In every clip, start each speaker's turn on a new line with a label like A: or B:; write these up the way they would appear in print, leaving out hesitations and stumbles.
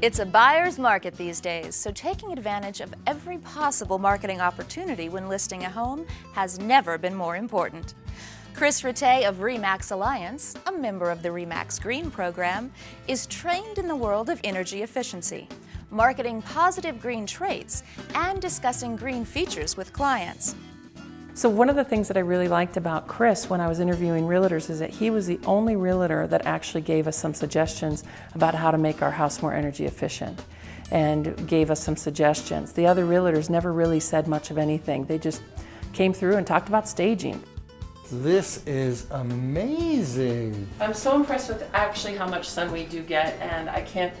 A: It's a buyer's market these days, so taking advantage of every possible marketing opportunity when listing a home has never been more important. Chris Rattay of RE/MAX Alliance, a member of the RE/MAX Green program, is trained in the world of energy efficiency, marketing positive green traits, and discussing green features with clients.
B: So one of the things that I really liked about Chris when I was interviewing realtors is that he was the only realtor that actually gave us some suggestions about how to make our house more energy efficient and gave us some suggestions. The other realtors never really said much of anything. They just came through and talked about staging.
C: This is amazing.
B: I'm so impressed with actually how much sun we do get, and I can't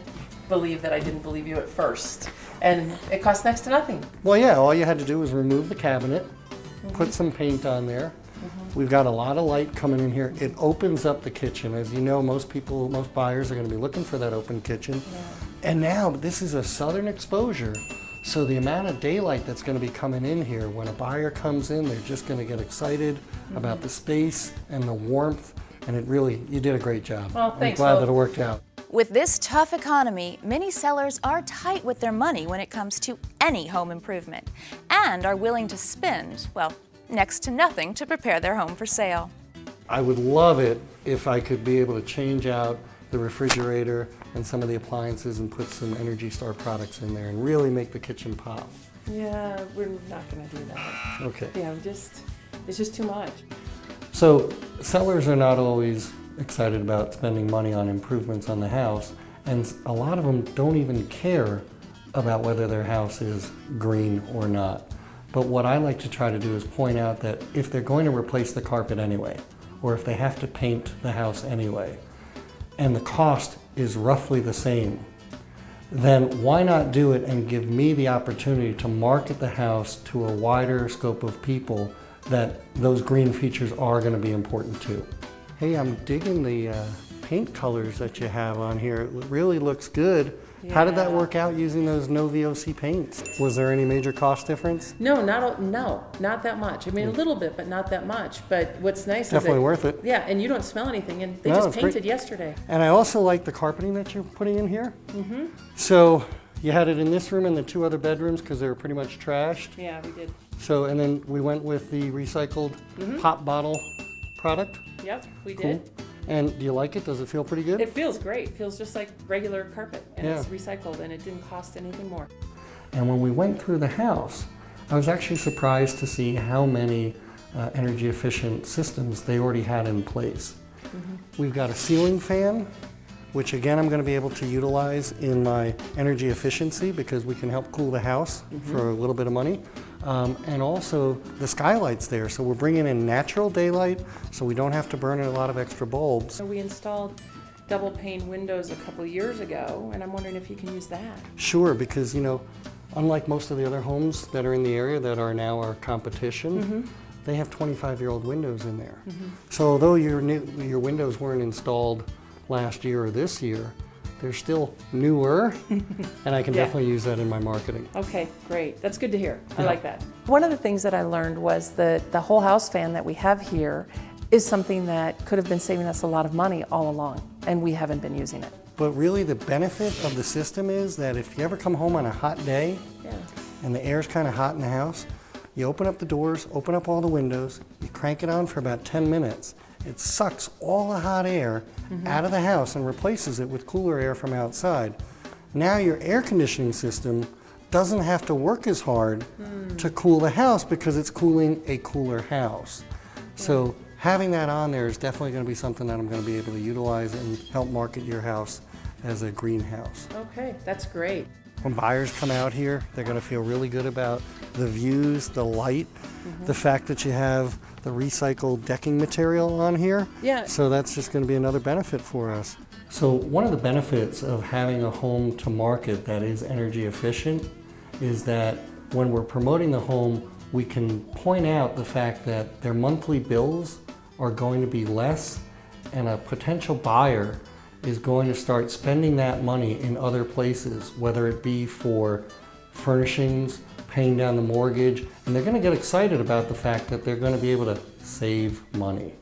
B: believe that I didn't believe you at first. And it costs next to nothing.
C: Well, yeah, all you had to do was remove the cabinet, put some paint on there. We've got a lot of light coming in here. It opens up the kitchen. As you know, most buyers are going to be looking for that open kitchen. Yeah. And now this is a southern exposure. So the amount of daylight that's going to be coming in here, when a buyer comes in, they're just going to get excited about the space and the warmth. And it really, you did a great job.
B: Well, thanks.
C: I'm glad that it worked out.
A: With this tough economy, many sellers are tight with their money when it comes to any home improvement and are willing to spend, well, next to nothing to prepare their home for sale.
C: I would love it if I could be able to change out the refrigerator and some of the appliances and put some Energy Star products in there and really make the kitchen pop.
B: Yeah, we're not going to do that.
C: Okay.
B: Yeah, it's just too much.
C: So sellers are not always excited about spending money on improvements on the house, and a lot of them don't even care about whether their house is green or not. But what I like to try to do is point out that if they're going to replace the carpet anyway, or if they have to paint the house anyway, and the cost is roughly the same, then why not do it and give me the opportunity to market the house to a wider scope of people that those green features are going to be important to. Hey, I'm digging the paint colors that you have on here. It really looks good. Yeah. How did that work out using those no VOC paints? Was there any major cost difference?
B: No, not that much. I mean, a little bit, but not that much. But what's nice
C: Definitely
B: is
C: worth it.
B: Yeah, and you don't smell anything, and they just painted great. Yesterday.
C: And I also like the carpeting that you're putting in here. So you had it in this room and the two other bedrooms because they were pretty much trashed.
B: Yeah, we did.
C: So, and then we went with the recycled pop bottle product.
B: Yep, we did.
C: Cool. And do you like it? Does it feel pretty good?
B: It feels great. It feels just like regular carpet, and it's recycled, and it didn't cost anything more.
C: And when we went through the house, I was actually surprised to see how many energy efficient systems they already had in place. We've got a ceiling fan, which again I'm going to be able to utilize in my energy efficiency because we can help cool the house for a little bit of money. And also the skylights there, so we're bringing in natural daylight so we don't have to burn in a lot of extra bulbs.
B: So we installed double pane windows a couple years ago, and I'm wondering if you can use that.
C: Sure, because you know, unlike most of the other homes that are in the area that are now our competition, they have 25-year-old windows in there. So although your windows weren't installed last year or this year, they're still newer, and I can definitely use that in my marketing.
B: Okay, great. That's good to hear. I like that. One of the things that I learned was that the whole house fan that we have here is something that could have been saving us a lot of money all along, and we haven't been using it.
C: But really the benefit of the system is that if you ever come home on a hot day and the air's kind of hot in the house, you open up the doors, open up all the windows, you crank it on for about 10 minutes. It sucks all the hot air out of the house and replaces it with cooler air from outside. Now your air conditioning system doesn't have to work as hard to cool the house because it's cooling a cooler house. So having that on there is definitely going to be something that I'm going to be able to utilize and help market your house as a greenhouse.
B: Okay, that's great.
C: When buyers come out here, they're going to feel really good about the views, the light, the fact that you have the recycled decking material on here.
B: Yeah.
C: So that's just going to be another benefit for us. So one of the benefits of having a home to market that is energy efficient is that when we're promoting the home, we can point out the fact that their monthly bills are going to be less, and a potential buyer is going to start spending that money in other places, whether it be for furnishings, paying down the mortgage, and they're going to get excited about the fact that they're going to be able to save money.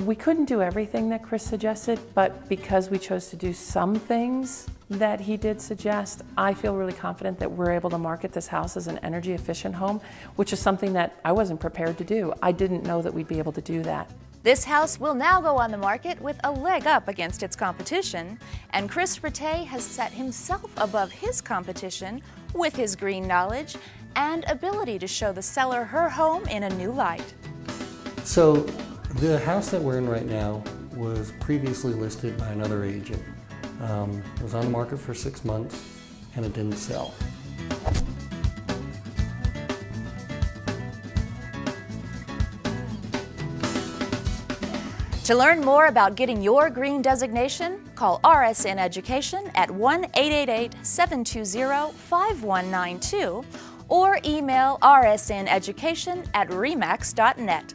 B: We couldn't do everything that Chris suggested, but because we chose to do some things, that he did suggest, I feel really confident that we're able to market this house as an energy efficient home, which is something that I wasn't prepared to do. I didn't know that we'd be able to do that.
A: This house will now go on the market with a leg up against its competition, and Chris Rattay has set himself above his competition with his green knowledge and ability to show the seller her home in a new light.
C: So the house that we're in right now was previously listed by another agent. It was on the market for 6 months and it didn't sell.
A: To learn more about getting your green designation, call RSN Education at 1-888-720-5192 or email rsneducation@remax.net.